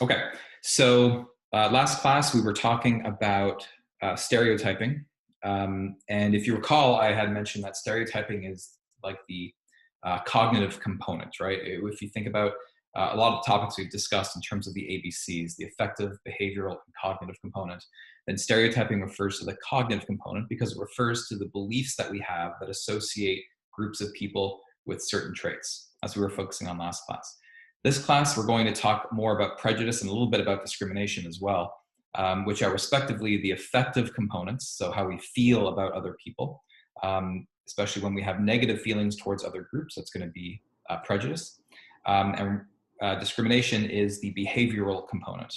Okay, so last class we were talking about stereotyping. And if you recall, I had mentioned that stereotyping is like the cognitive component, right? If you think about a lot of topics we've discussed in terms of the ABCs, the affective, behavioral, and cognitive component, then stereotyping refers to the cognitive component because it refers to the beliefs that we have that associate groups of people with certain traits, as we were focusing on last class. This class, we're going to talk more about prejudice and a little bit about discrimination as well, which are respectively the affective components, so how we feel about other people, especially when we have negative feelings towards other groups. That's going to be prejudice. And discrimination is the behavioral component,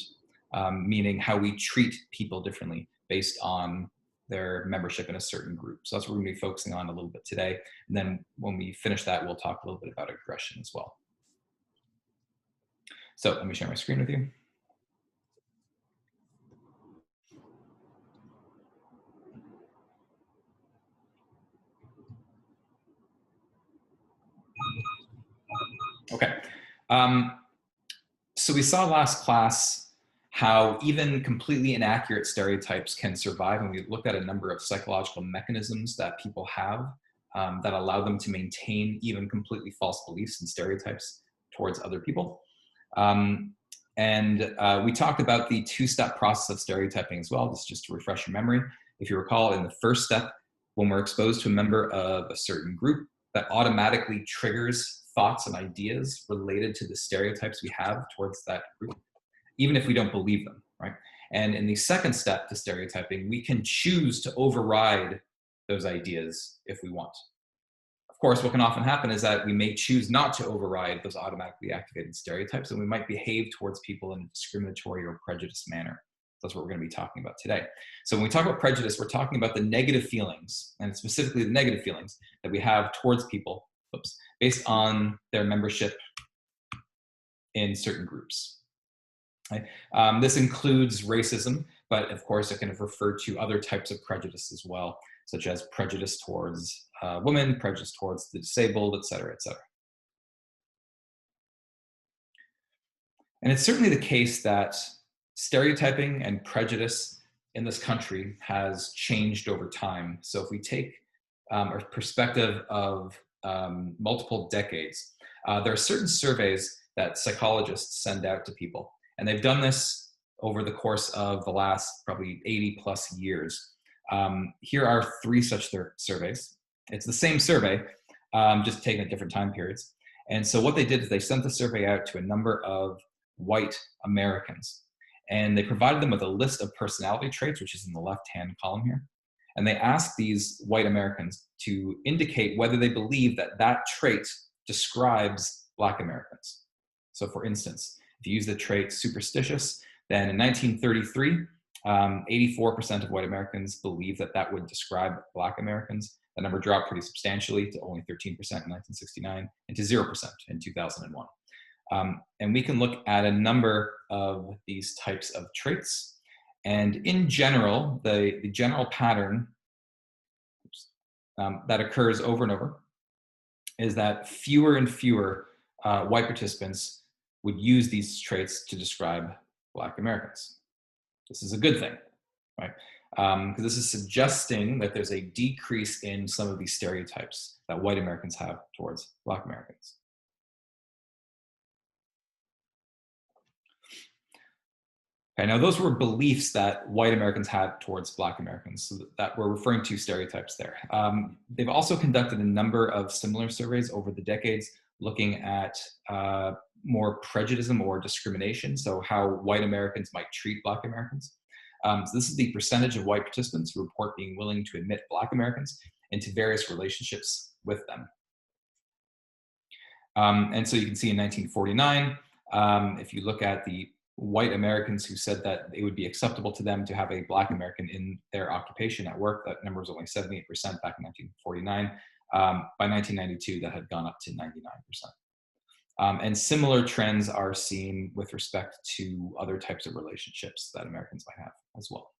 meaning how we treat people differently based on their membership in a certain group. So that's what we're going to be focusing on a little bit today. And then when we finish that, we'll talk a little bit about aggression as well. So let me share my screen with you. Okay. So we saw last class how even completely inaccurate stereotypes can survive, and we looked at a number of psychological mechanisms that people have that allow them to maintain even completely false beliefs and stereotypes towards other people. And we talked about the two-step process of stereotyping as well. This is just to refresh your memory. If you recall, in the first step, when we're exposed to a member of a certain group, that automatically triggers thoughts and ideas related to the stereotypes we have towards that group, even if we don't believe them, right? And in the second step to stereotyping, we can choose to override those ideas if we want. Of course, what can often happen is that we may choose not to override those automatically activated stereotypes, and we might behave towards people in a discriminatory or prejudiced manner. That's what we're going to be talking about today. So when we talk about prejudice, we're talking about the negative feelings, and specifically the negative feelings that we have towards people, based on their membership in certain groups. Right? This includes racism, but of course it can refer to other types of prejudice as well, such as prejudice towards women, prejudice towards the disabled, et cetera, et cetera. And it's certainly the case that stereotyping and prejudice in this country has changed over time. So if we take a perspective of multiple decades, there are certain surveys that psychologists send out to people. And they've done this over the course of the last probably 80 plus years. Here are 3 such surveys. It's the same survey, just taken at different time periods. And so what they did is they sent the survey out to a number of white Americans. And they provided them with a list of personality traits, which is in the left-hand column here. And they asked these white Americans to indicate whether they believe that that trait describes Black Americans. So for instance, if you use the trait superstitious, then in 1933, 84% of white Americans believe that that would describe Black Americans. The number dropped pretty substantially to only 13% in 1969 and to 0% in 2001. And we can look at a number of these types of traits. And in general, the general pattern that occurs over and over is that fewer and fewer white participants would use these traits to describe Black Americans. This is a good thing, right? Because this is suggesting that there's a decrease in some of these stereotypes that white Americans have towards Black Americans. Okay, now those were beliefs that white Americans had towards Black Americans, so that we're referring to stereotypes there. They've also conducted a number of similar surveys over the decades looking at more prejudice or discrimination, so how white Americans might treat Black Americans. So this is the percentage of white participants who report being willing to admit Black Americans into various relationships with them. And so you can see in 1949, if you look at the white Americans who said that it would be acceptable to them to have a Black American in their occupation at work, that number was only 78% back in 1949. By 1992, that had gone up to 99%. And similar trends are seen with respect to other types of relationships that Americans might have as well.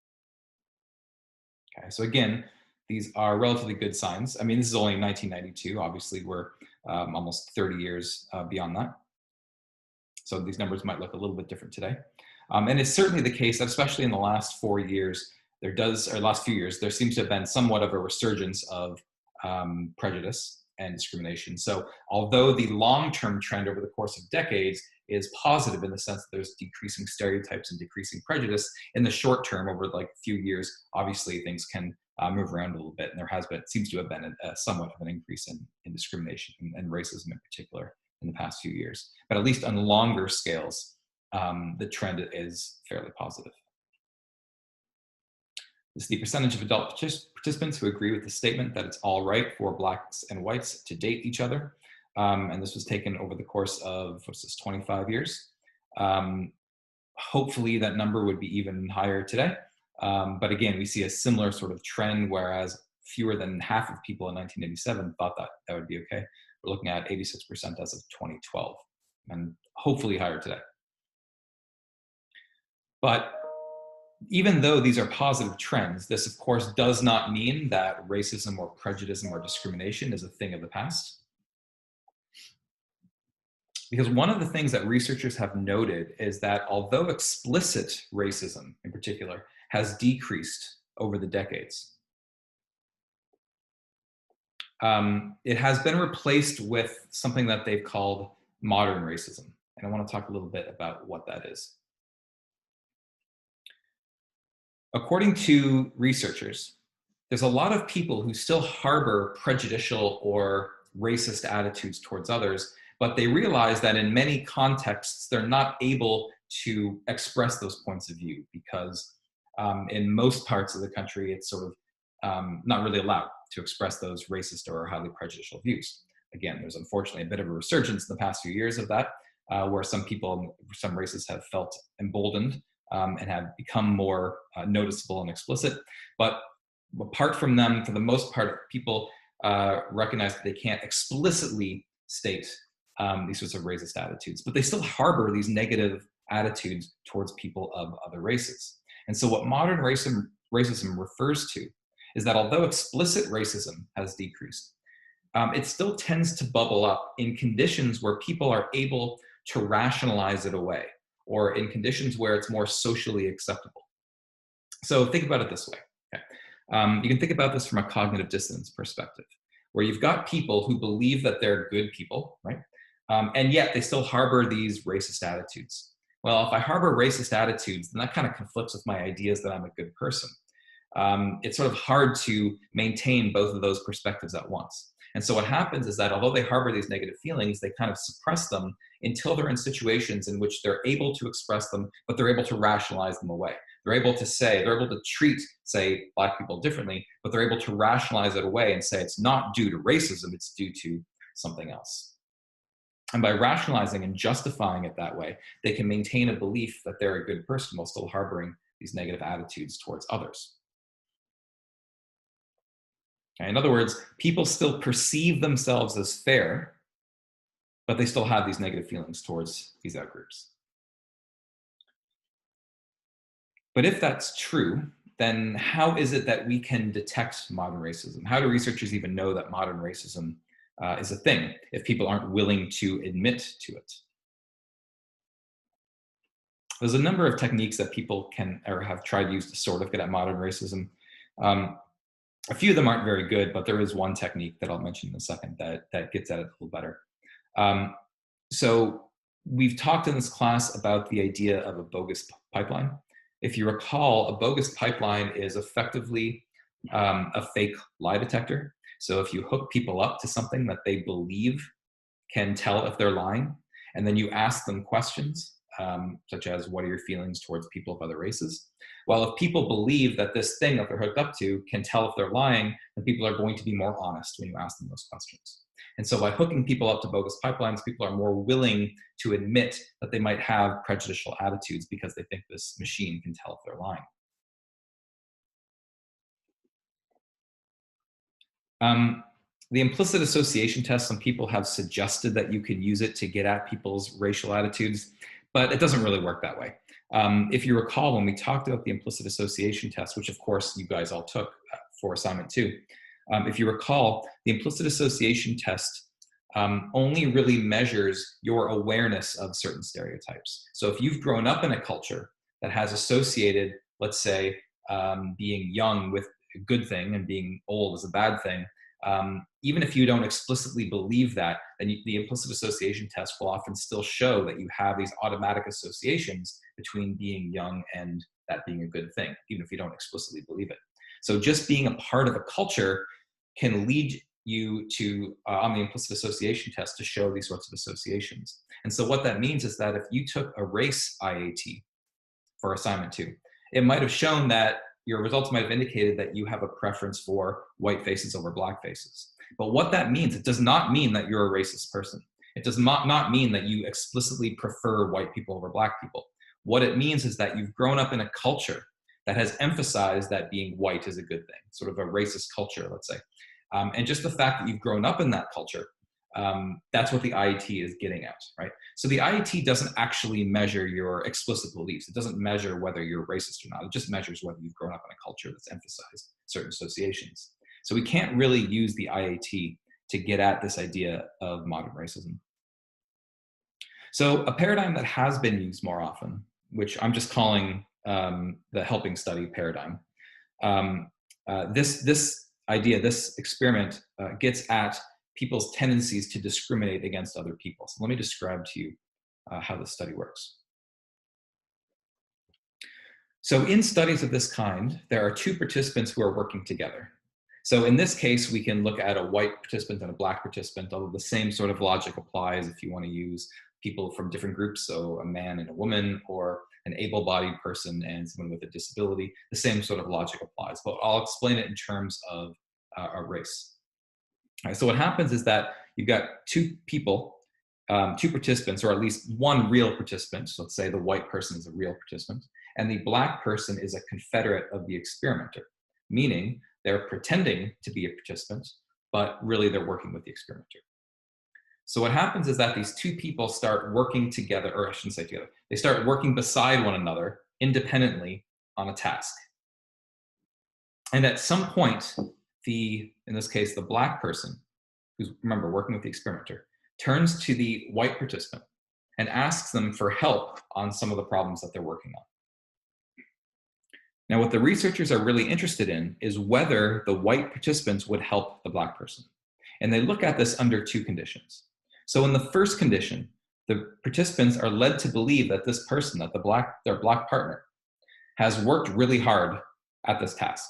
Okay, so again, these are relatively good signs. I mean, this is only 1992. Obviously, we're almost 30 years beyond that. So these numbers might look a little bit different today. And it's certainly the case that, especially in the last 4 years, or last few years, there seems to have been somewhat of a resurgence of prejudice and discrimination. So although the long-term trend over the course of decades is positive in the sense that there's decreasing stereotypes and decreasing prejudice, in the short term, over like a few years, obviously things can move around a little bit. And there seems to have been somewhat of an increase in discrimination and racism in particular in the past few years. But at least on longer scales, the trend is fairly positive. This is the percentage of adult participants who agree with the statement that it's all right for blacks and whites to date each other. And this was taken over the course of, 25 years. Hopefully that number would be even higher today. But again, we see a similar sort of trend, whereas fewer than half of people in 1987 thought that that would be okay. We're looking at 86% as of 2012, and hopefully higher today. But even though these are positive trends, this of course does not mean that racism or prejudice or discrimination is a thing of the past. Because one of the things that researchers have noted is that although explicit racism in particular has decreased over the decades, it has been replaced with something that they've called modern racism. And I want to talk a little bit about what that is. According to researchers, there's a lot of people who still harbor prejudicial or racist attitudes towards others, but they realize that in many contexts, they're not able to express those points of view because in most parts of the country, it's sort of not really allowed to express those racist or highly prejudicial views. Again, there's unfortunately a bit of a resurgence in the past few years of that, where some people, some races have felt emboldened and have become more noticeable and explicit. But apart from them, for the most part, people recognize that they can't explicitly state these sorts of racist attitudes, but they still harbor these negative attitudes towards people of other races. And so what modern racism refers to is that although explicit racism has decreased, it still tends to bubble up in conditions where people are able to rationalize it away, or in conditions where it's more socially acceptable. So think about it this way. Okay. You can think about this from a cognitive dissonance perspective, where you've got people who believe that they're good people, right? And yet they still harbor these racist attitudes. Well, if I harbor racist attitudes, then that kind of conflicts with my ideas that I'm a good person. It's sort of hard to maintain both of those perspectives at once. And so what happens is that although they harbor these negative feelings, they kind of suppress them until they're in situations in which they're able to express them, but they're able to rationalize them away. They're able to treat, say, Black people differently, but they're able to rationalize it away and say it's not due to racism, it's due to something else. And by rationalizing and justifying it that way, they can maintain a belief that they're a good person while still harboring these negative attitudes towards others. In other words, people still perceive themselves as fair, but they still have these negative feelings towards these outgroups. But if that's true, then how is it that we can detect modern racism? How do researchers even know that modern racism is a thing if people aren't willing to admit to it? There's a number of techniques that people can or have tried to use to sort of get at modern racism. A few of them aren't very good, but there is one technique that I'll mention in a second that gets at it a little better. So we've talked in this class about the idea of a bogus pipeline. If you recall, a bogus pipeline is effectively a fake lie detector. So if you hook people up to something that they believe can tell if they're lying, and then you ask them questions, such as, what are your feelings towards people of other races? Well, if people believe that this thing that they're hooked up to can tell if they're lying, then people are going to be more honest when you ask them those questions. And so by hooking people up to bogus pipelines, people are more willing to admit that they might have prejudicial attitudes because they think this machine can tell if they're lying. The implicit association test, some people have suggested that you could use it to get at people's racial attitudes, but it doesn't really work that way. If you recall, when we talked about the implicit association test, which of course you guys all took for assignment 2, if you recall, the implicit association test only really measures your awareness of certain stereotypes. So if you've grown up in a culture that has associated, let's say, being young with a good thing and being old is a bad thing, even if you don't explicitly believe that, then the implicit association test will often still show that you have these automatic associations between being young and that being a good thing, even if you don't explicitly believe it. So just being a part of a culture can lead you to, on the implicit association test, to show these sorts of associations. And so what that means is that if you took a race IAT for assignment 2, it might have shown that your results might have indicated that you have a preference for white faces over black faces. But what that means, it does not mean that you're a racist person. It does not mean that you explicitly prefer white people over black people. What it means is that you've grown up in a culture that has emphasized that being white is a good thing, sort of a racist culture, let's say. And just the fact that you've grown up in that culture, that's what the IET is getting at, right? So the IET doesn't actually measure your explicit beliefs. It doesn't measure whether you're racist or not. It just measures whether you've grown up in a culture that's emphasized certain associations. So we can't really use the IET to get at this idea of modern racism. So a paradigm that has been used more often, which I'm just calling the helping study paradigm, this idea, this experiment gets at people's tendencies to discriminate against other people. So let me describe to you how this study works. So in studies of this kind, there are 2 participants who are working together. So in this case, we can look at a white participant and a black participant, although the same sort of logic applies if you want to use people from different groups, so a man and a woman, or an able-bodied person and someone with a disability. The same sort of logic applies, but I'll explain it in terms of a race. All right, so what happens is that you've got 2 people, 2 participants, or at least one real participant. So let's say the white person is a real participant, and the black person is a confederate of the experimenter, meaning they're pretending to be a participant, but really they're working with the experimenter. So what happens is that these 2 people start working together, or I shouldn't say together, they start working beside one another independently on a task. And at some point, in this case, the black person, who's, remember, working with the experimenter, turns to the white participant and asks them for help on some of the problems that they're working on. Now, what the researchers are really interested in is whether the white participants would help the black person. And they look at this under 2 conditions. So in the first condition, the participants are led to believe that this person, that their black partner, has worked really hard at this task.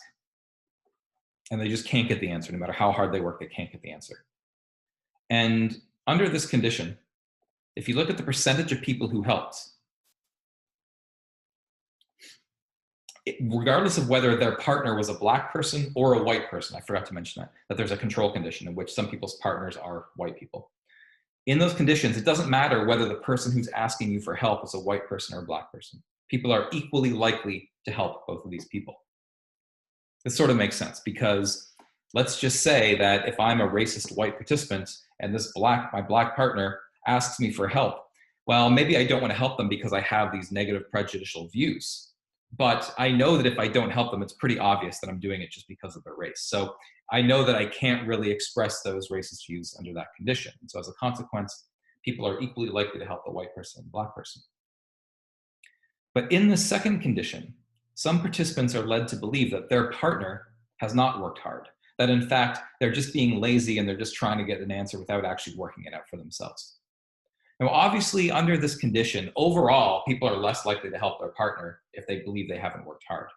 And they just can't get the answer. No matter how hard they work, they can't get the answer. And under this condition, if you look at the percentage of people who helped, regardless of whether their partner was a black person or a white person, I forgot to mention that there's a control condition in which some people's partners are white people. In those conditions, it doesn't matter whether the person who's asking you for help is a white person or a black person. People are equally likely to help both of these people. This sort of makes sense because let's just say that if I'm a racist white participant and my black partner asks me for help, well, maybe I don't want to help them because I have these negative prejudicial views. But I know that if I don't help them, it's pretty obvious that I'm doing it just because of their race. So I know that I can't really express those racist views under that condition. And so as a consequence, people are equally likely to help the white person and the black person. But in the second condition, some participants are led to believe that their partner has not worked hard, that in fact, they're just being lazy and they're just trying to get an answer without actually working it out for themselves. Now, obviously, under this condition, overall, people are less likely to help their partner if they believe they haven't worked hard.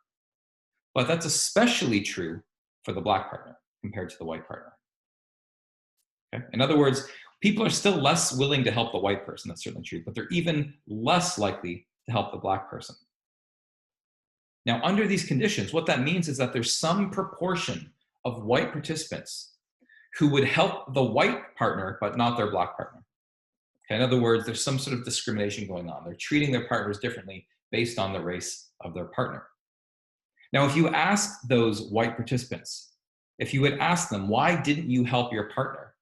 But that's especially true for the black partner compared to the white partner. Okay? In other words, people are still less willing to help the white person, that's certainly true, but they're even less likely to help the black person. Now, under these conditions, what that means is that there's some proportion of white participants who would help the white partner, but not their black partner. Okay, in other words, there's some sort of discrimination going on. They're treating their partners differently based on the race of their partner. Now, if you ask those white participants, if you would ask them, why didn't you help your partner?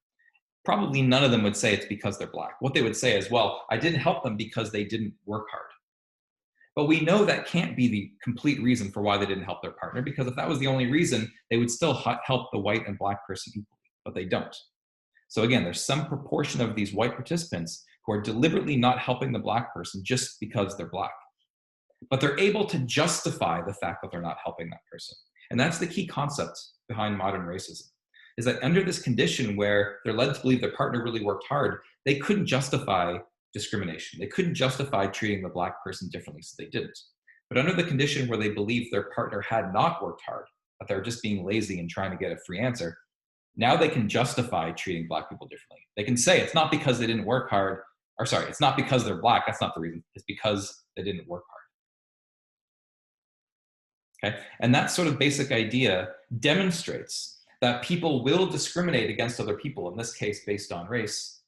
Probably none of them would say it's because they're black. What they would say is, well, I didn't help them because they didn't work hard. But we know that can't be the complete reason for why they didn't help their partner, because if that was the only reason, they would still help the white and black person equally, but they don't. So again, there's some proportion of these white participants who are deliberately not helping the Black person just because they're Black. But they're able to justify the fact that they're not helping that person. And that's the key concept behind modern racism, is that under this condition where they're led to believe their partner really worked hard, they couldn't justify discrimination. They couldn't justify treating the Black person differently, so they didn't. But under the condition where they believed their partner had not worked hard, that they're just being lazy and trying to get a free answer, now they can justify treating Black people differently. They can say it's not because they didn't work hard, or sorry, it's not because they're Black, that's not the reason. It's because they didn't work hard. Okay? And that sort of basic idea demonstrates that people will discriminate against other people, in this case based on race,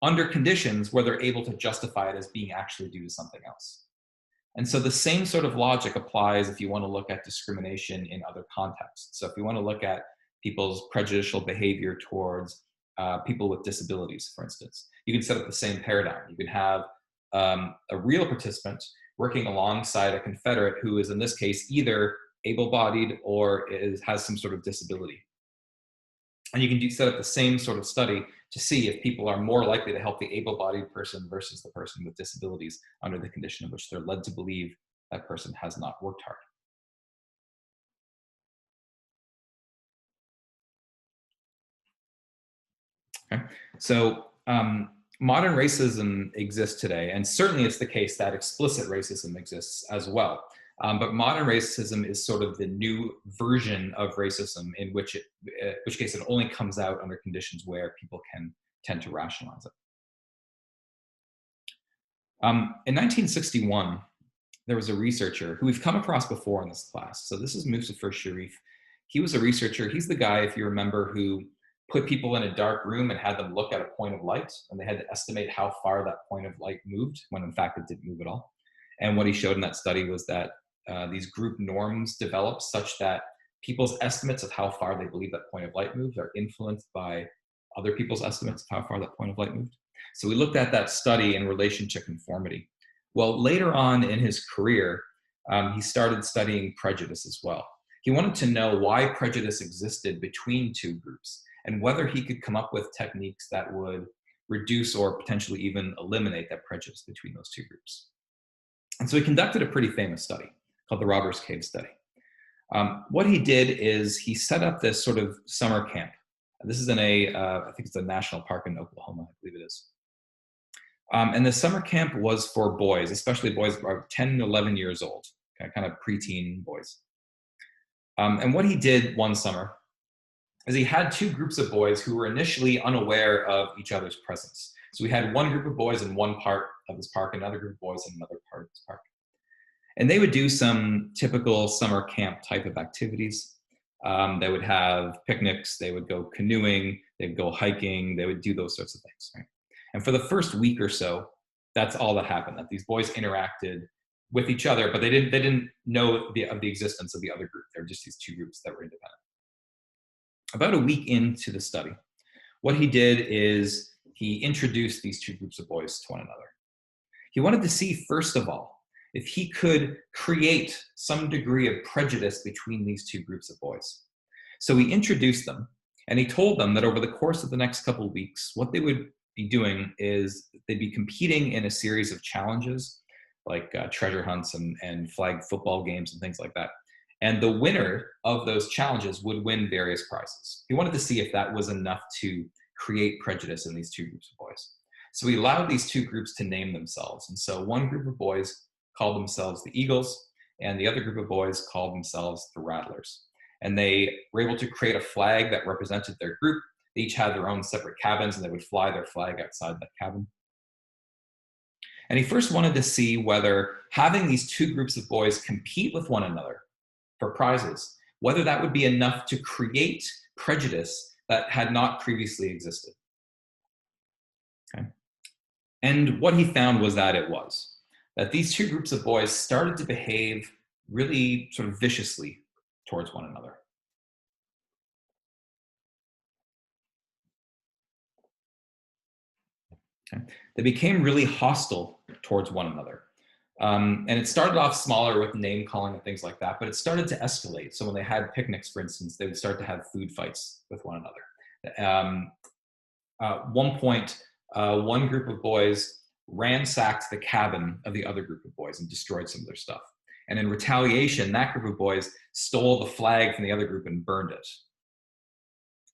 under conditions where they're able to justify it as being actually due to something else. And so the same sort of logic applies if you want to look at discrimination in other contexts. So if you want to look at people's prejudicial behavior towards people with disabilities, for instance, you can set up the same paradigm. You can have a real participant working alongside a Confederate who is, in this case, either able-bodied or has some sort of disability. And you can set up the same sort of study to see if people are more likely to help the able-bodied person versus the person with disabilities under the condition in which they're led to believe that person has not worked hard. Okay. So modern racism exists today, and certainly it's the case that explicit racism exists as well. But modern racism is sort of the new version of racism in which case it only comes out under conditions where people can tend to rationalize it. In 1961, there was a researcher who we've come across before in this class. So this is Muzafer Sharif. He was a researcher. He's the guy, if you remember, who put people in a dark room and had them look at a point of light, and they had to estimate how far that point of light moved, when in fact it didn't move at all. And what he showed in that study was that these group norms develop such that people's estimates of how far they believe that point of light moved are influenced by other people's estimates of how far that point of light moved. So we looked at that study in relation to conformity. Well, later on in his career, he started studying prejudice as well. He wanted to know why prejudice existed between two groups and whether he could come up with techniques that would reduce or potentially even eliminate that prejudice between those two groups. And so he conducted a pretty famous study called the Robbers Cave Study. What he did is he set up this sort of summer camp. This is in I think it's a national park in Oklahoma, I believe it is. And the summer camp was for boys, especially boys about 10 to 11 years old, kind of preteen boys. And what he did one summer is he had two groups of boys who were initially unaware of each other's presence. So we had one group of boys in one part of this park, another group of boys in another part of this park. And they would do some typical summer camp type of activities. They would have picnics, they would go canoeing, they'd go hiking, they would do those sorts of things, right? And for the first week or so, that's all that happened, that these boys interacted with each other, but they didn't know of the existence of the other group. They were just these two groups that were independent. About a week into the study, what he did is he introduced these two groups of boys to one another. He wanted to see, first of all, if he could create some degree of prejudice between these two groups of boys. So he introduced them, and he told them that over the course of the next couple of weeks, what they would be doing is they'd be competing in a series of challenges, like treasure hunts and flag football games and things like that. And the winner of those challenges would win various prizes. He wanted to see if that was enough to create prejudice in these two groups of boys. So he allowed these two groups to name themselves. And so one group of boys called themselves the Eagles, and the other group of boys called themselves the Rattlers. And they were able to create a flag that represented their group. They each had their own separate cabins, and they would fly their flag outside that cabin. And he first wanted to see whether having these two groups of boys compete with one another for prizes, whether that would be enough to create prejudice that had not previously existed. Okay. And what he found was that it was. That these two groups of boys started to behave really sort of viciously towards one another. Okay. They became really hostile towards one another. And it started off smaller with name calling and things like that, but it started to escalate. So when they had picnics, for instance, they would start to have food fights with one another. one point, one group of boys ransacked the cabin of the other group of boys and destroyed some of their stuff. And in retaliation, that group of boys stole the flag from the other group and burned it.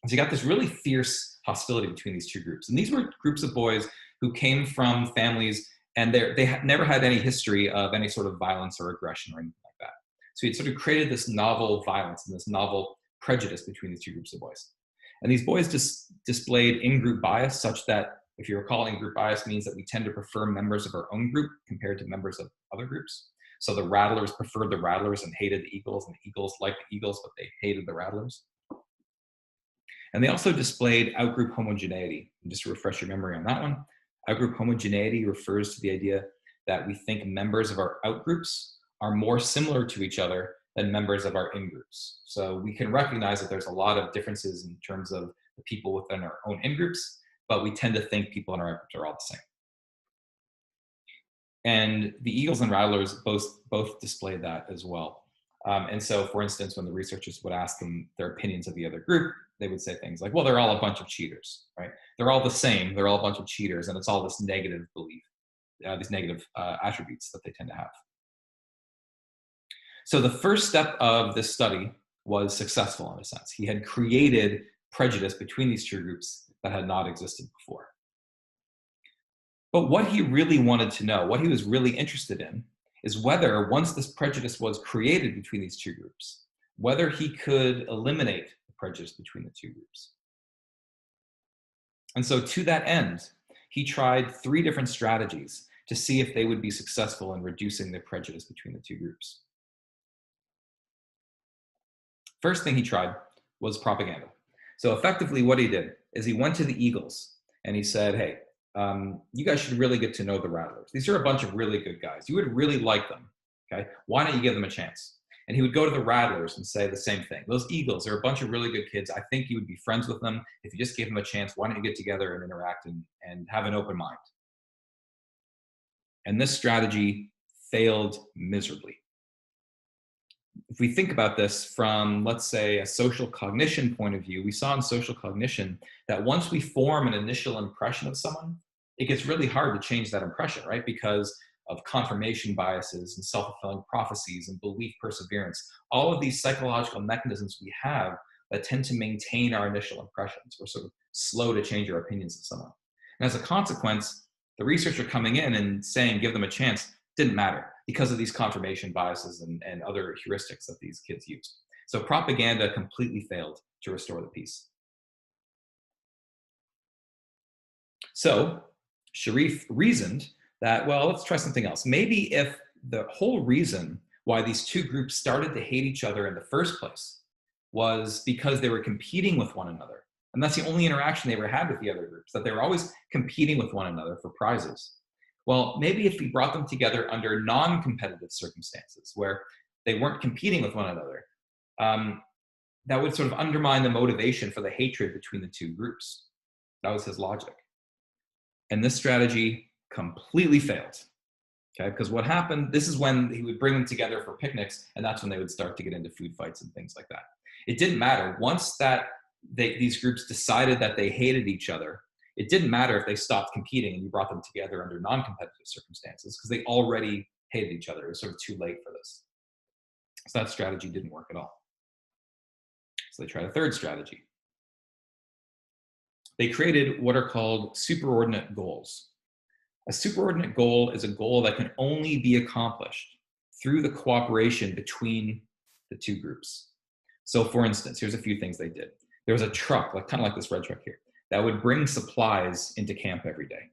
So you got this really fierce hostility between these two groups. And these were groups of boys who came from families, and they had never had any history of any sort of violence or aggression or anything like that. So he sort of created this novel violence and this novel prejudice between these two groups of boys. And these boys displayed in-group bias, such that, if you recall, in-group bias means that we tend to prefer members of our own group compared to members of other groups. So the Rattlers preferred the Rattlers and hated the Eagles, and the Eagles liked the Eagles, but they hated the Rattlers. And they also displayed outgroup homogeneity. And just to refresh your memory on that one, outgroup homogeneity refers to the idea that we think members of our outgroups are more similar to each other than members of our in-groups. So we can recognize that there's a lot of differences in terms of the people within our own in-groups, but we tend to think people in our out-groups are all the same. And the Eagles and Rattlers both displayed that as well. And so, for instance, when the researchers would ask them their opinions of the other group, they would say things like, well, they're all a bunch of cheaters, right? They're all the same. They're all a bunch of cheaters. And it's all this negative belief, these negative attributes that they tend to have. So the first step of this study was successful in a sense. He had created prejudice between these two groups that had not existed before. But what he really wanted to know, what he was really interested in, is whether, once this prejudice was created between these two groups, whether he could eliminate the prejudice between the two groups. And so to that end, he tried 3 different strategies to see if they would be successful in reducing the prejudice between the two groups. First thing he tried was propaganda. So effectively what he did is he went to the Eagles and he said, hey, you guys should really get to know the Rattlers. These are a bunch of really good guys. You would really like them, okay? Why don't you give them a chance? And he would go to the Rattlers and say the same thing. Those Eagles are a bunch of really good kids. I think you would be friends with them. If you just gave them a chance, why don't you get together and interact and have an open mind? And this strategy failed miserably. If we think about this from, let's say, a social cognition point of view, we saw in social cognition that once we form an initial impression of someone, it gets really hard to change that impression, right? Because of confirmation biases and self-fulfilling prophecies and belief perseverance, all of these psychological mechanisms we have that tend to maintain our initial impressions. We're sort of slow to change our opinions of someone. And as a consequence, the researcher coming in and saying, give them a chance, didn't matter because of these confirmation biases and other heuristics that these kids used. So propaganda completely failed to restore the peace. So Sharif reasoned that, well, let's try something else. Maybe if the whole reason why these two groups started to hate each other in the first place was because they were competing with one another, and that's the only interaction they ever had with the other groups, that they were always competing with one another for prizes. Well, maybe if we brought them together under non-competitive circumstances where they weren't competing with one another, that would sort of undermine the motivation for the hatred between the two groups. That was his logic. And this strategy completely failed. Okay, because what happened, this is when he would bring them together for picnics, and that's when they would start to get into food fights and things like that. It didn't matter. Once that these groups decided that they hated each other, it didn't matter if they stopped competing and you brought them together under non-competitive circumstances because they already hated each other. It was sort of too late for this. So that strategy didn't work at all. So they tried a third strategy. They created what are called superordinate goals. A superordinate goal is a goal that can only be accomplished through the cooperation between the two groups. So for instance, here's a few things they did. There was a truck, kind of like this red truck here, that would bring supplies into camp every day.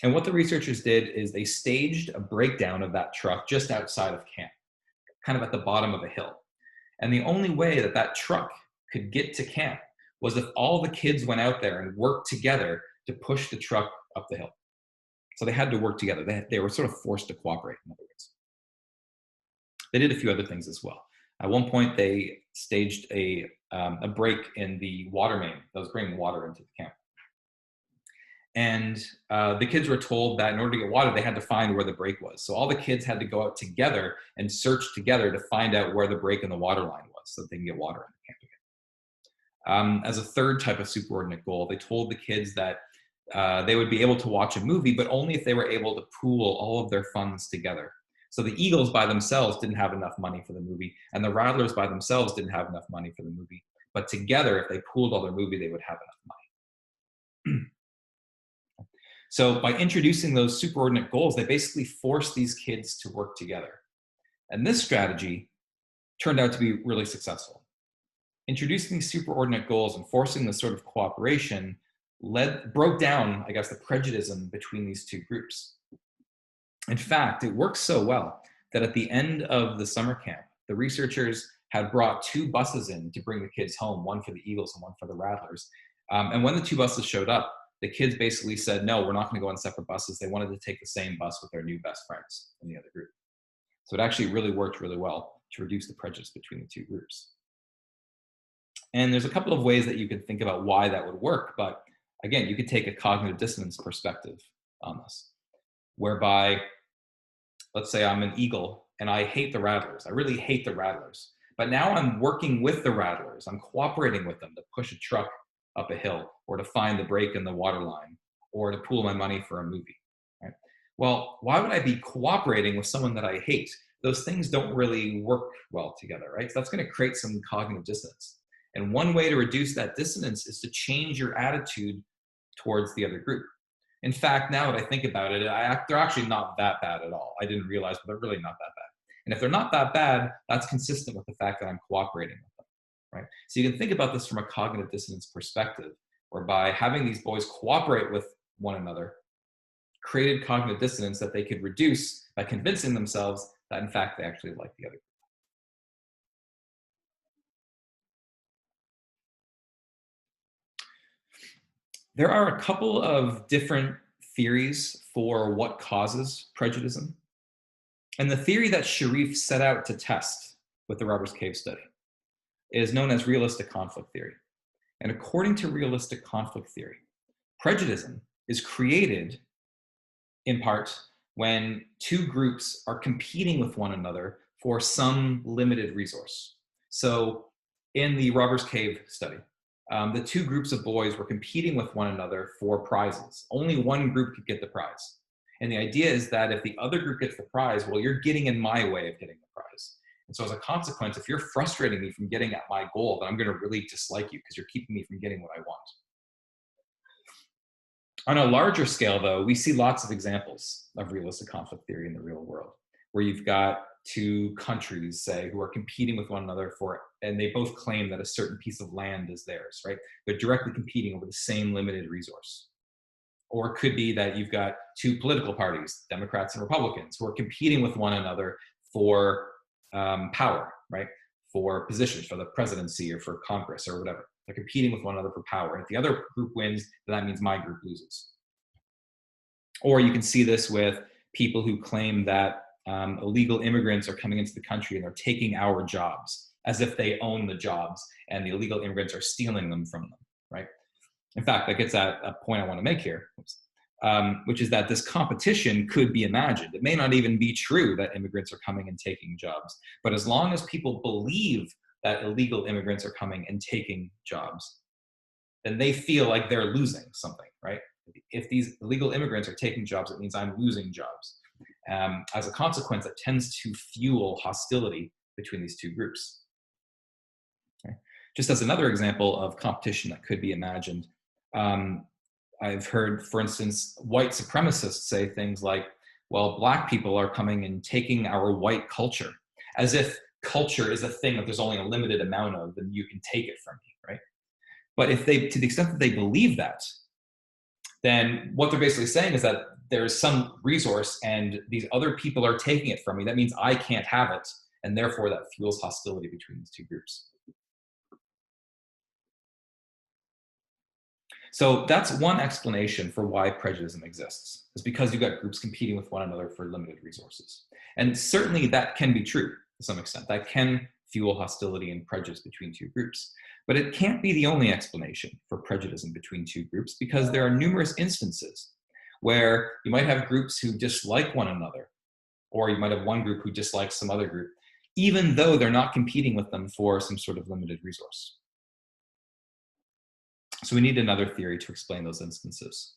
And what the researchers did is they staged a breakdown of that truck just outside of camp, kind of at the bottom of a hill. And the only way that that truck could get to camp was if all the kids went out there and worked together to push the truck up the hill. So they had to work together. They were sort of forced to cooperate, in other words. They did a few other things as well. At one point, they staged a break in the water main that was bringing water into the camp. And the kids were told that in order to get water, they had to find where the break was. So all the kids had to go out together and search together to find out where the break in the water line was so that they can get water in the camp As a third type of superordinate goal, they told the kids that they would be able to watch a movie, but only if they were able to pool all of their funds together. So the Eagles by themselves didn't have enough money for the movie, and the Rattlers by themselves didn't have enough money for the movie. But together, if they pooled all their movie, they would have enough money. So by introducing those superordinate goals, they basically forced these kids to work together. And this strategy turned out to be really successful. Introducing these superordinate goals and forcing this sort of cooperation broke down, I guess, the prejudice between these two groups. In fact, it worked so well that at the end of the summer camp, the researchers had brought 2 buses in to bring the kids home, one for the Eagles and one for the Rattlers. And when the 2 buses showed up, the kids basically said, no, we're not going to go on separate buses. They wanted to take the same bus with their new best friends in the other group. So it actually really worked really well to reduce the prejudice between the 2 groups. And there's a couple of ways that you could think about why that would work. But again, you could take a cognitive dissonance perspective on this, whereby, let's say I'm an Eagle and I hate the Rattlers. I really hate the Rattlers. But now I'm working with the Rattlers. I'm cooperating with them to push a truck up a hill, or to find the break in the water line, or to pool my money for a movie. Right? Well, why would I be cooperating with someone that I hate? Those things don't really work well together, right? So that's going to create some cognitive dissonance. And one way to reduce that dissonance is to change your attitude towards the other group. In fact, now that I think about it, they're actually not that bad at all. I didn't realize, but they're really not that bad. And if they're not that bad, that's consistent with the fact that I'm cooperating with them. Right? So you can think about this from a cognitive dissonance perspective, whereby having these boys cooperate with one another created cognitive dissonance that they could reduce by convincing themselves that in fact they actually like the other. There are a couple of different theories for what causes prejudice. And the theory that Sharif set out to test with the Robbers Cave study is known as realistic conflict theory. And according to realistic conflict theory, prejudice is created in part when 2 groups are competing with one another for some limited resource. So in the Robbers Cave study, the 2 groups of boys were competing with one another for prizes. Only one group could get the prize. And the idea is that if the other group gets the prize, well, you're getting in my way of getting the prize. And so as a consequence, if you're frustrating me from getting at my goal, then I'm going to really dislike you because you're keeping me from getting what I want. On a larger scale, though, we see lots of examples of realistic conflict theory in the real world, where you've got 2 countries, say, who are competing with one another and they both claim that a certain piece of land is theirs, right? They're directly competing over the same limited resource. Or it could be that you've got 2 political parties, Democrats and Republicans, who are competing with one another for power, right? For positions, for the presidency or for Congress or whatever. They're competing with one another for power. And if the other group wins, then that means my group loses. Or you can see this with people who claim that illegal immigrants are coming into the country and they're taking our jobs as if they own the jobs and the illegal immigrants are stealing them from them, right? In fact, that gets at a point I want to make here, which is that this competition could be imagined. It may not even be true that immigrants are coming and taking jobs, but as long as people believe that illegal immigrants are coming and taking jobs, then they feel like they're losing something, right? If these illegal immigrants are taking jobs, it means I'm losing jobs. As a consequence, it tends to fuel hostility between these 2 groups. Okay? Just as another example of competition that could be imagined, I've heard, for instance, white supremacists say things like, well, Black people are coming and taking our white culture, as if culture is a thing that there's only a limited amount of, and you can take it from me, right? But if they, to the extent that they believe that, then what they're basically saying is that there's some resource and these other people are taking it from me. That means I can't have it, and therefore that fuels hostility between these 2 groups. So that's one explanation for why prejudice exists. It's because you've got groups competing with one another for limited resources. And certainly that can be true to some extent. That can fuel hostility and prejudice between 2 groups. But it can't be the only explanation for prejudice between 2 groups, because there are numerous instances where you might have groups who dislike one another, or you might have one group who dislikes some other group, even though they're not competing with them for some sort of limited resource. So we need another theory to explain those instances.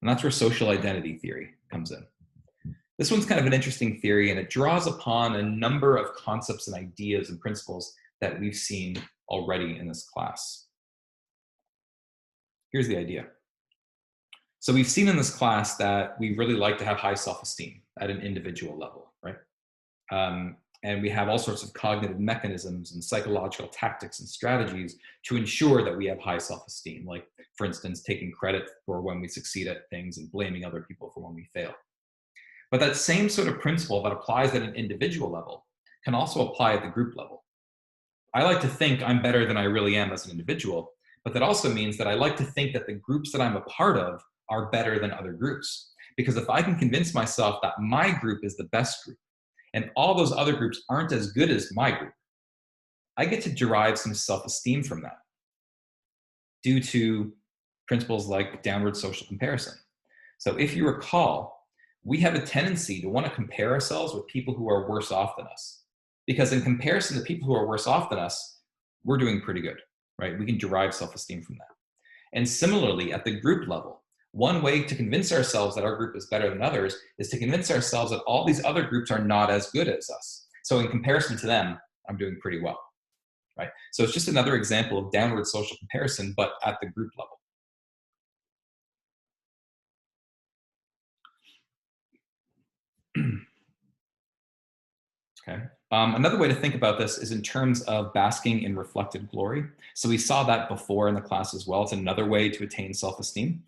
And that's where social identity theory comes in. This one's kind of an interesting theory, and it draws upon a number of concepts and ideas and principles that we've seen already in this class. Here's the idea. So we've seen in this class that we really like to have high self-esteem at an individual level, right? And we have all sorts of cognitive mechanisms and psychological tactics and strategies to ensure that we have high self-esteem, like, for instance, taking credit for when we succeed at things and blaming other people for when we fail. But that same sort of principle that applies at an individual level can also apply at the group level. I like to think I'm better than I really am as an individual, but that also means that I like to think that the groups that I'm a part of are better than other groups. Because if I can convince myself that my group is the best group and all those other groups aren't as good as my group, I get to derive some self-esteem from that due to principles like downward social comparison. So if you recall, we have a tendency to want to compare ourselves with people who are worse off than us. Because in comparison to people who are worse off than us, we're doing pretty good, right? We can derive self-esteem from that. And similarly, at the group level, one way to convince ourselves that our group is better than others is to convince ourselves that all these other groups are not as good as us. So in comparison to them, I'm doing pretty well, right? So it's just another example of downward social comparison, but at the group level. Okay. Another way to think about this is in terms of basking in reflected glory. So we saw that before in the class as well. It's another way to attain self-esteem,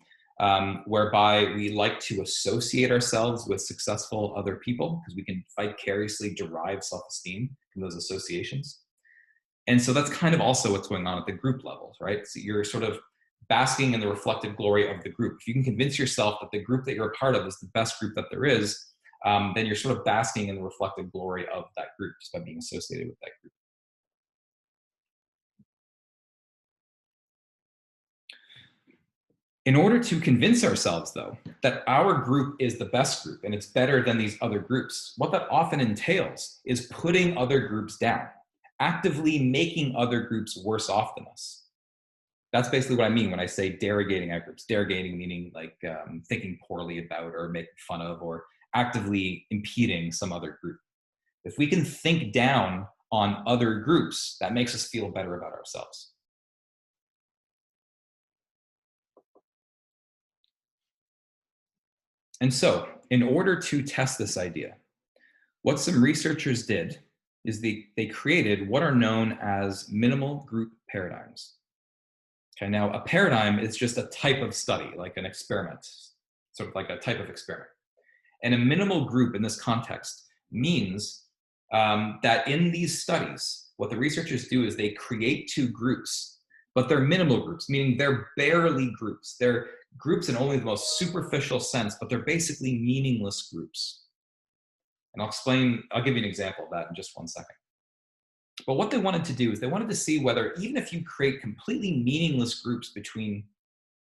whereby we like to associate ourselves with successful other people because we can vicariously derive self-esteem from those associations. And so that's kind of also what's going on at the group levels, right? So you're sort of basking in the reflected glory of the group. If you can convince yourself that the group that you're a part of is the best group that there is, then you're sort of basking in the reflected glory of that group just by being associated with that group. In order to convince ourselves, though, that our group is the best group and it's better than these other groups, what that often entails is putting other groups down, actively making other groups worse off than us. That's basically what I mean when I say derogating out groups. Derogating meaning like thinking poorly about or making fun of or actively impeding some other group. If we can think down on other groups, that makes us feel better about ourselves. And so, in order to test this idea, what some researchers did is they created what are known as minimal group paradigms. Okay, now a paradigm is just a type of study, like an experiment, sort of like a type of experiment. And a minimal group in this context means that in these studies, what the researchers do is they create two groups, but they're minimal groups, meaning they're barely groups. They're groups in only the most superficial sense, but they're basically meaningless groups. And I'll give you an example of that in just 1 second. But what they wanted to do is they wanted to see whether even if you create completely meaningless groups between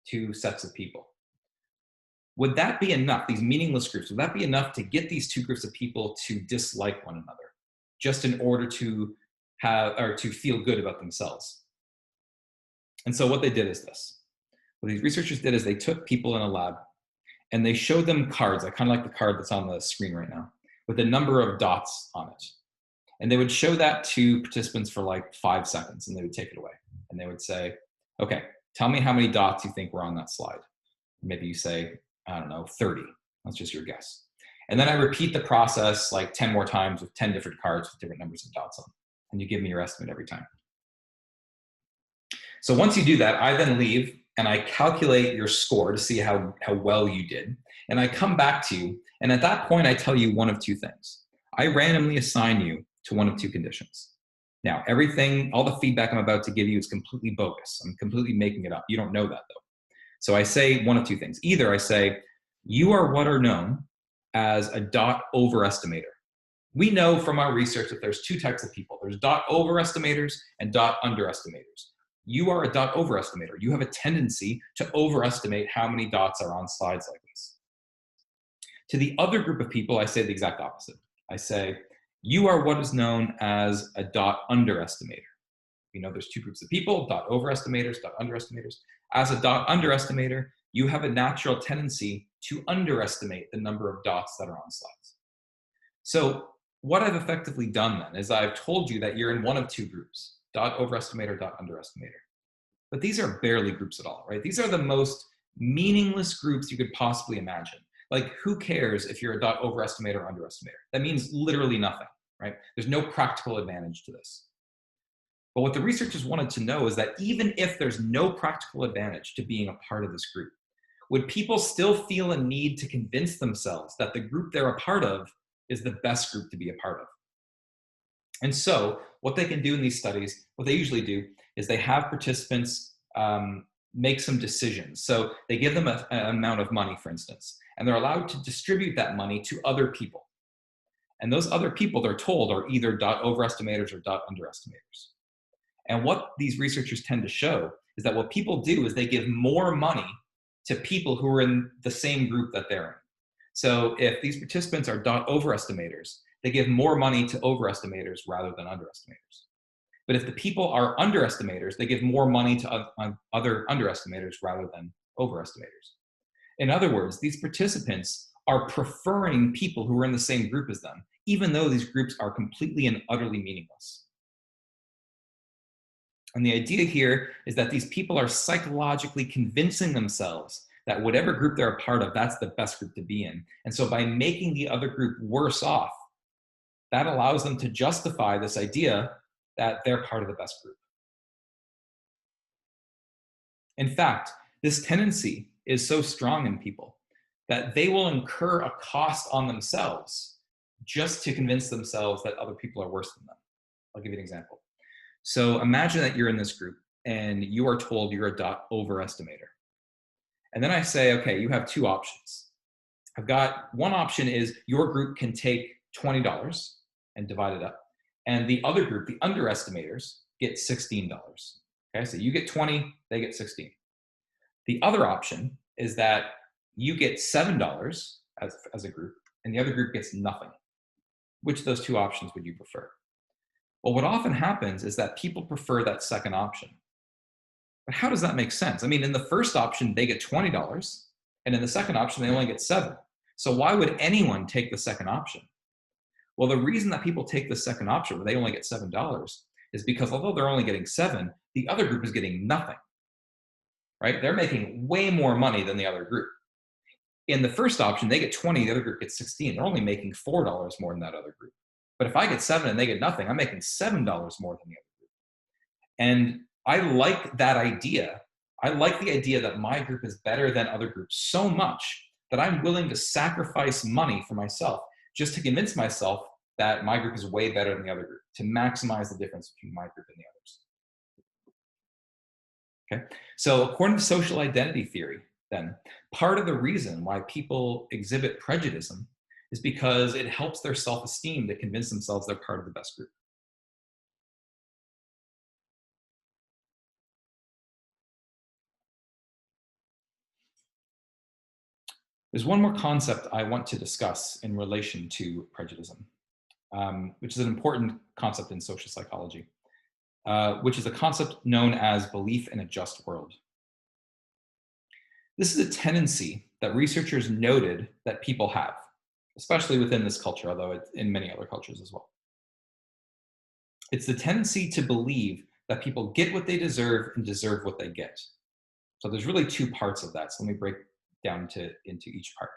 two sets of people, would that be enough, these meaningless groups, would that be enough to get these two groups of people to dislike one another just in order to have or to feel good about themselves? And so what they did is this. What these researchers did is they took people in a lab and they showed them cards. I kind of like the card that's on the screen right now with a number of dots on it. And they would show that to participants for like 5 seconds and they would take it away. And they would say, okay, tell me how many dots you think were on that slide. Maybe you say, I don't know, 30. That's just your guess. And then I repeat the process like 10 more times with 10 different cards with different numbers of dots on. And you give me your estimate every time. So once you do that, I then leave and I calculate your score to see how well you did. And I come back to you. And at that point, I tell you one of two things. I randomly assign you to one of two conditions. Now, all the feedback I'm about to give you is completely bogus. I'm completely making it up. You don't know that though. So I say one of two things. Either I say, you are what are known as a dot overestimator. We know from our research that there's two types of people. There's dot overestimators and dot underestimators. You are a dot overestimator. You have a tendency to overestimate how many dots are on slides like this. To the other group of people, I say the exact opposite. I say, you are what is known as a dot underestimator. We know there's two groups of people, dot overestimators, dot underestimators. As a dot underestimator, you have a natural tendency to underestimate the number of dots that are on slides. So what I've effectively done then is I've told you that you're in one of two groups, dot overestimator, dot underestimator. But these are barely groups at all, right? These are the most meaningless groups you could possibly imagine. Like, who cares if you're a dot overestimator or underestimator? That means literally nothing, right? There's no practical advantage to this. But what the researchers wanted to know is that even if there's no practical advantage to being a part of this group, would people still feel a need to convince themselves that the group they're a part of is the best group to be a part of? And so what they can do in these studies, what they usually do is they have participants make some decisions. So they give them an amount of money, for instance, and they're allowed to distribute that money to other people. And those other people, they're told, are either dot overestimators or dot underestimators. And what these researchers tend to show is that what people do is they give more money to people who are in the same group that they're in. So if these participants are dot overestimators, they give more money to overestimators rather than underestimators. But if the people are underestimators, they give more money to other underestimators rather than overestimators. In other words, these participants are preferring people who are in the same group as them, even though these groups are completely and utterly meaningless. And the idea here is that these people are psychologically convincing themselves that whatever group they're a part of, that's the best group to be in. And so by making the other group worse off, that allows them to justify this idea that they're part of the best group. In fact, this tendency is so strong in people that they will incur a cost on themselves just to convince themselves that other people are worse than them. I'll give you an example. So imagine that you're in this group and you are told you're a dot overestimator. And then I say, okay, you have two options. I've got one option is your group can take $20 and divide it up. And the other group, the underestimators, get $16. Okay, so you get 20, they get 16. The other option is that you get $7 as a group, and the other group gets nothing. Which of those two options would you prefer? Well, what often happens is that people prefer that second option. But how does that make sense? I mean, in the first option, they get $20, and in the second option, they only get 7. So why would anyone take the second option? Well, the reason that people take the second option, where they only get $7, is because although they're only getting 7, the other group is getting nothing, right? They're making way more money than the other group. In the first option, they get 20, the other group gets 16. They're only making $4 more than that other group. But if I get 7 and they get nothing, I'm making $7 more than the other group. And I like that idea. I like the idea that my group is better than other groups so much that I'm willing to sacrifice money for myself just to convince myself that my group is way better than the other group, to maximize the difference between my group and the others. Okay, so according to social identity theory, then, part of the reason why people exhibit prejudice is because it helps their self-esteem to convince themselves they're part of the best group. There's one more concept I want to discuss in relation to prejudice, which is an important concept in social psychology, which is a concept known as belief in a just world. This is a tendency that researchers noted that people have, especially within this culture, although it's in many other cultures as well. It's the tendency to believe that people get what they deserve and deserve what they get. So there's really two parts of that. So let me break down into each part.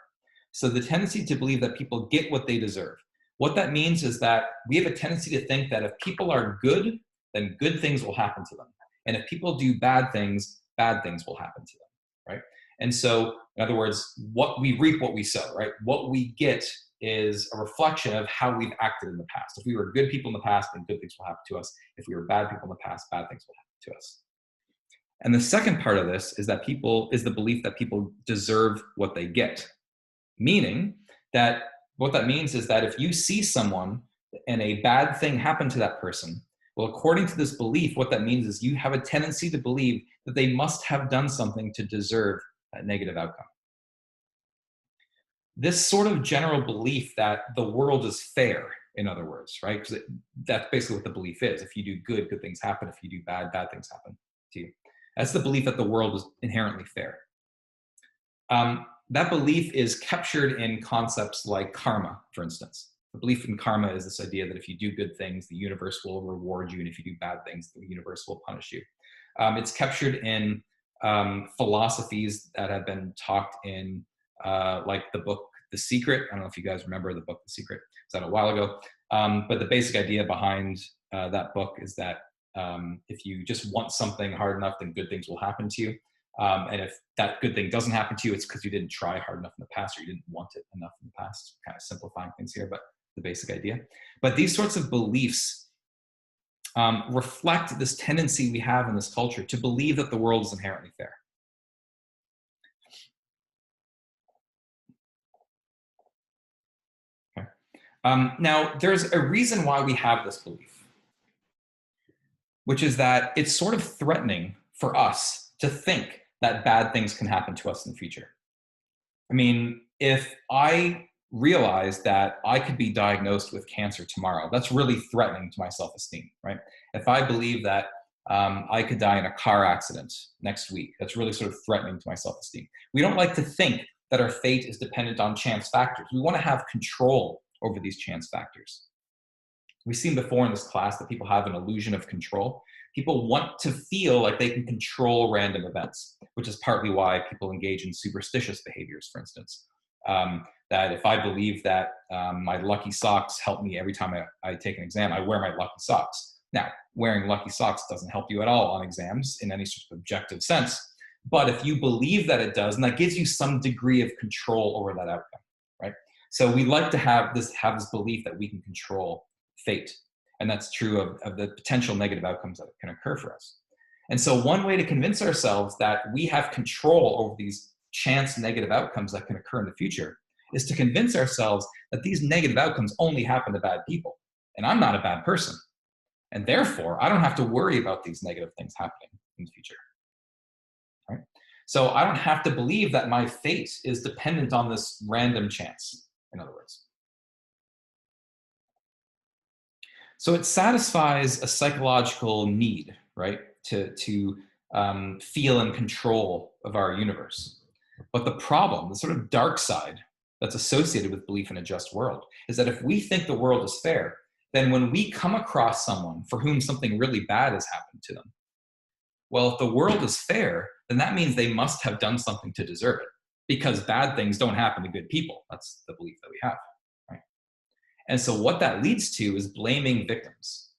So the tendency to believe that people get what they deserve. What that means is that we have a tendency to think that if people are good, then good things will happen to them. And if people do bad things will happen to them, right? And so, in other words, what we reap, what we sow, right? What we get is a reflection of how we've acted in the past. If we were good people in the past, then good things will happen to us. If we were bad people in the past, bad things will happen to us. And the second part of this is that the belief that people deserve what they get. Meaning that what that means is that if you see someone and a bad thing happen to that person, well, according to this belief, what that means is you have a tendency to believe that they must have done something to deserve that negative outcome. This sort of general belief that the world is fair, in other words, right? Because that's basically what the belief is. If you do good, good things happen. If you do bad, bad things happen to you. That's the belief that the world is inherently fair. That belief is captured in concepts like karma, for instance. The belief in karma is this idea that if you do good things, the universe will reward you, and if you do bad things, the universe will punish you. It's captured in philosophies that have been talked in, like the book The Secret. I don't know if you guys remember the book The Secret. It's out a while ago. But the basic idea behind that book is that if you just want something hard enough, then good things will happen to you. And if that good thing doesn't happen to you, it's because you didn't try hard enough in the past, or you didn't want it enough in the past. Kind of simplifying things here, but the basic idea. But these sorts of beliefs reflect this tendency we have in this culture to believe that the world is inherently fair. Okay. Now, there's a reason why we have this belief, which is that it's sort of threatening for us to think that bad things can happen to us in the future. I mean, if I realized that I could be diagnosed with cancer tomorrow, that's really threatening to my self-esteem, right? If I believe that I could die in a car accident next week, that's really sort of threatening to my self-esteem. We don't like to think that our fate is dependent on chance factors. We want to have control over these chance factors. We've seen before in this class that people have an illusion of control. People want to feel like they can control random events, which is partly why people engage in superstitious behaviors, for instance. That if I believe that my lucky socks help me every time I take an exam, I wear my lucky socks. Now, wearing lucky socks doesn't help you at all on exams in any sort of objective sense. But if you believe that it does, and that gives you some degree of control over that outcome, right? So we like to have this belief that we can control fate. And that's true of the potential negative outcomes that can occur for us. And so one way to convince ourselves that we have control over these chance negative outcomes that can occur in the future is to convince ourselves that these negative outcomes only happen to bad people. And I'm not a bad person. And therefore, I don't have to worry about these negative things happening in the future. Right? So I don't have to believe that my fate is dependent on this random chance, in other words. So it satisfies a psychological need, right, to feel in control of our universe. But the problem, the sort of dark side that's associated with belief in a just world, is that if we think the world is fair, then when we come across someone for whom something really bad has happened to them, well, if the world is fair, then that means they must have done something to deserve it, because bad things don't happen to good people. That's the belief that we have. Right? And so what that leads to is blaming victims.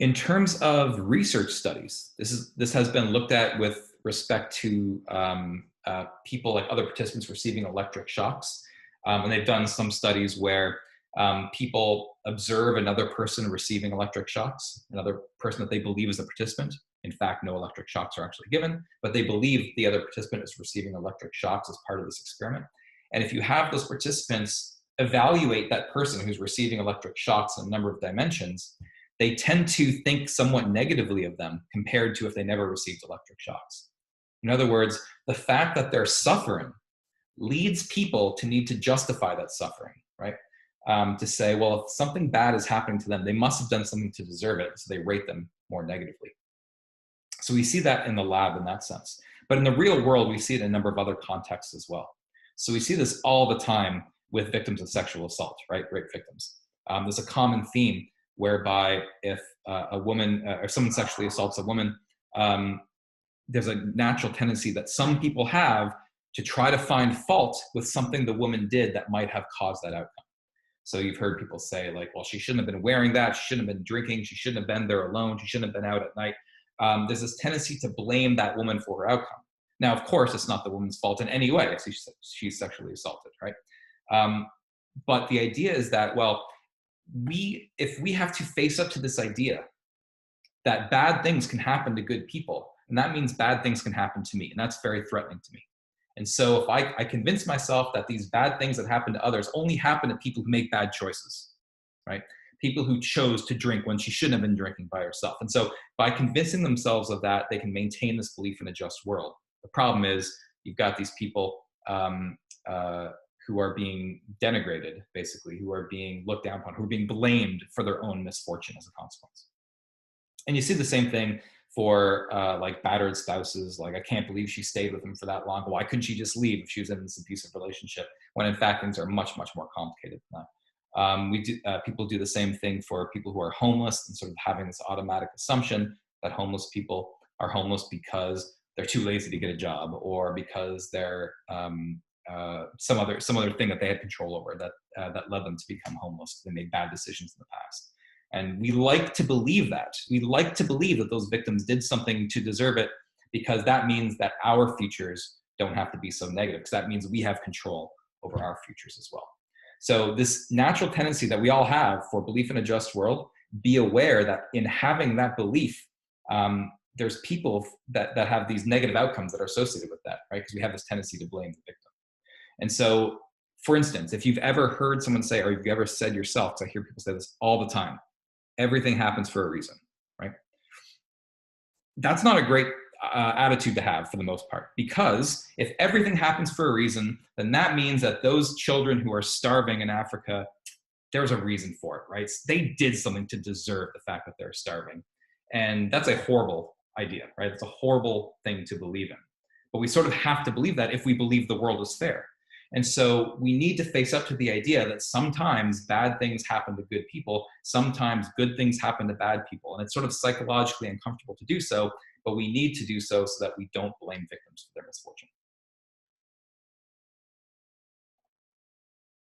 In terms of research studies, this has been looked at with respect to people like other participants receiving electric shocks. And they've done some studies where people observe another person receiving electric shocks, another person that they believe is a participant. In fact, no electric shocks are actually given, but they believe the other participant is receiving electric shocks as part of this experiment. And if you have those participants evaluate that person who's receiving electric shocks in a number of dimensions, they tend to think somewhat negatively of them compared to if they never received electric shocks. In other words, the fact that they're suffering leads people to need to justify that suffering, right? To say, well, if something bad is happening to them, they must have done something to deserve it, so they rate them more negatively. So we see that in the lab in that sense. But in the real world, we see it in a number of other contexts as well. So we see this all the time with victims of sexual assault, right? Rape victims. There's a common theme whereby if a woman or someone sexually assaults a woman, there's a natural tendency that some people have to try to find fault with something the woman did that might have caused that outcome. So you've heard people say like, well, she shouldn't have been wearing that. She shouldn't have been drinking. She shouldn't have been there alone. She shouldn't have been out at night. There's this tendency to blame that woman for her outcome. Now, of course, it's not the woman's fault in any way. She's sexually assaulted, right? But the idea is that, well, if we have to face up to this idea that bad things can happen to good people, and that means bad things can happen to me, and that's very threatening to me. And so if I convince myself that these bad things that happen to others only happen to people who make bad choices, right? People who chose to drink when she shouldn't have been drinking by herself. And so by convincing themselves of that, they can maintain this belief in a just world. The problem is you've got these people who are being denigrated, basically, who are being looked down upon, who are being blamed for their own misfortune as a consequence. And you see the same thing for like battered spouses. Like, I can't believe she stayed with him for that long. Why couldn't she just leave if she was in this abusive relationship? When in fact things are much, much more complicated than that. People do the same thing for people who are homeless, and sort of having this automatic assumption that homeless people are homeless because they're too lazy to get a job, or because they're some other thing that they had control over that led them to become homeless. They made bad decisions in the past. And we like to believe that. We like to believe that those victims did something to deserve it, because that means that our futures don't have to be so negative, because that means we have control over our futures as well. So this natural tendency that we all have for belief in a just world, be aware that in having that belief, there's people that have these negative outcomes that are associated with that, right? Because we have this tendency to blame the victim. And so, for instance, if you've ever heard someone say, or you've ever said yourself, because I hear people say this all the time, everything happens for a reason, right? That's not a great attitude to have for the most part, because if everything happens for a reason, then that means that those children who are starving in Africa, there's a reason for it, right? They did something to deserve the fact that they're starving. And that's a horrible idea, right? It's a horrible thing to believe in. But we sort of have to believe that if we believe the world is fair. And so we need to face up to the idea that sometimes bad things happen to good people, sometimes good things happen to bad people. And it's sort of psychologically uncomfortable to do so, but we need to do so so that we don't blame victims for their misfortune.